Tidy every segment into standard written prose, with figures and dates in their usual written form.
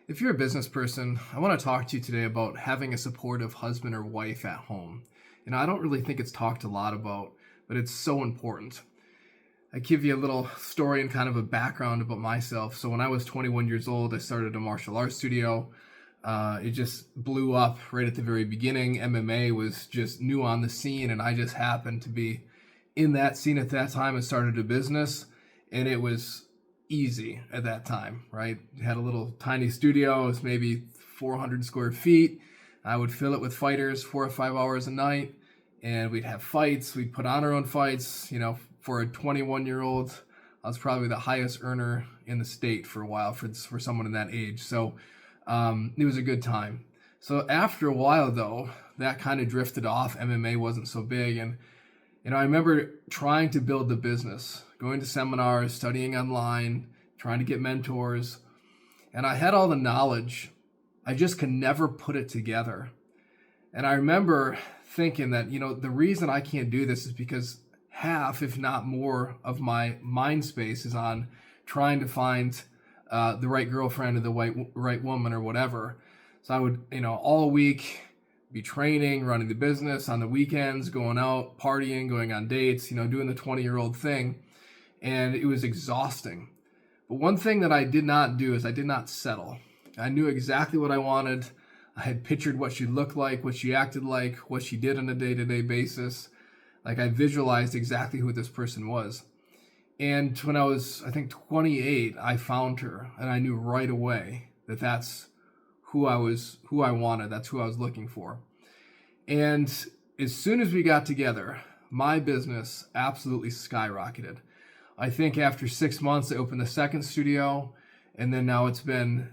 If you're a business person, I want to talk to you today about having a supportive husband or wife at home. I don't really think it's talked a lot about, but it's so important. I give you a little story and kind of a background about myself. So when I was 21 years old, I started a martial arts studio. It just blew up right at the very beginning. MMA was just new on the scene, and I just happened to be in that scene at that time and started a business, and it was easy at that time, right? Had a little tiny studio. It was maybe 400 square feet. I would fill it with fighters 4 or 5 hours a night, and we'd have fights. We'd put on our own fights. For a 21-year-old, I was probably the highest earner in the state for a while for someone in that age. So it was a good time. So after a while, though, that kind of drifted off. MMA wasn't so big, and I remember trying to build the business, going to seminars, studying online, trying to get mentors, and I had all the knowledge. I just could never put it together. And I remember thinking that, the reason I can't do this is because half, if not more, of my mind space is on trying to find the right girlfriend or the right woman or whatever. So I would, all week be training, running the business, on the weekends, going out, partying, going on dates, doing the 20-year-old thing. And it was exhausting. But one thing that I did not do is I did not settle. I knew exactly what I wanted. I had pictured what she looked like, what she acted like, what she did on a day-to-day basis. Like, I visualized exactly who this person was. And when I was, I think, 28, I found her, and I knew right away that that's who I wanted. That's who I was looking for. And as soon as we got together, my business absolutely skyrocketed. I think after 6 months, I opened the second studio, and then now it's been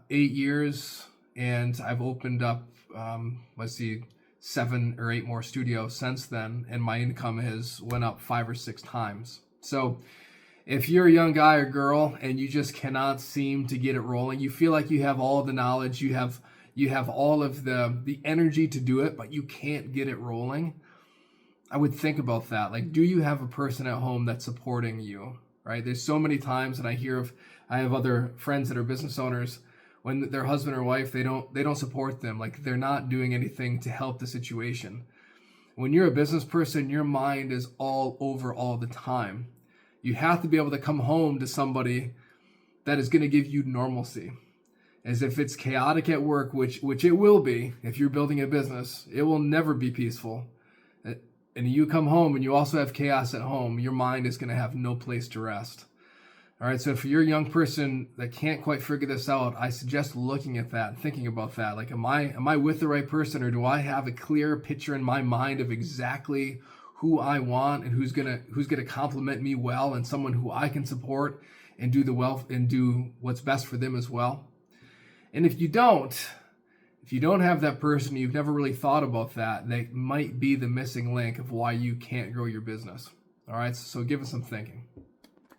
8 years, and I've opened up, 7 or 8 more studios since then, and my income has went up 5 or 6 times. So if you're a young guy or girl and you just cannot seem to get it rolling, you feel like you have all the knowledge, you have all of the energy to do it, but you can't get it rolling, I would think about that. Like, do you have a person at home that's supporting you, right? There's so many times that I have other friends that are business owners, when their husband or wife, they don't support them. Like, they're not doing anything to help the situation. When you're a business person, your mind is all over all the time. You have to be able to come home to somebody that is going to give you normalcy. As if it's chaotic at work, which it will be. If you're building a business, it will never be peaceful. And you come home and you also have chaos at home, your mind is going to have no place to rest. All right, so if you're a young person that can't quite figure this out, I suggest looking at that and thinking about that. Like, am I with the right person, or do I have a clear picture in my mind of exactly who I want and who's gonna complement me well, and someone who I can support and do what's best for them as well? And if you don't have that person, you've never really thought about that, that might be the missing link of why you can't grow your business. All right, so give it some thinking.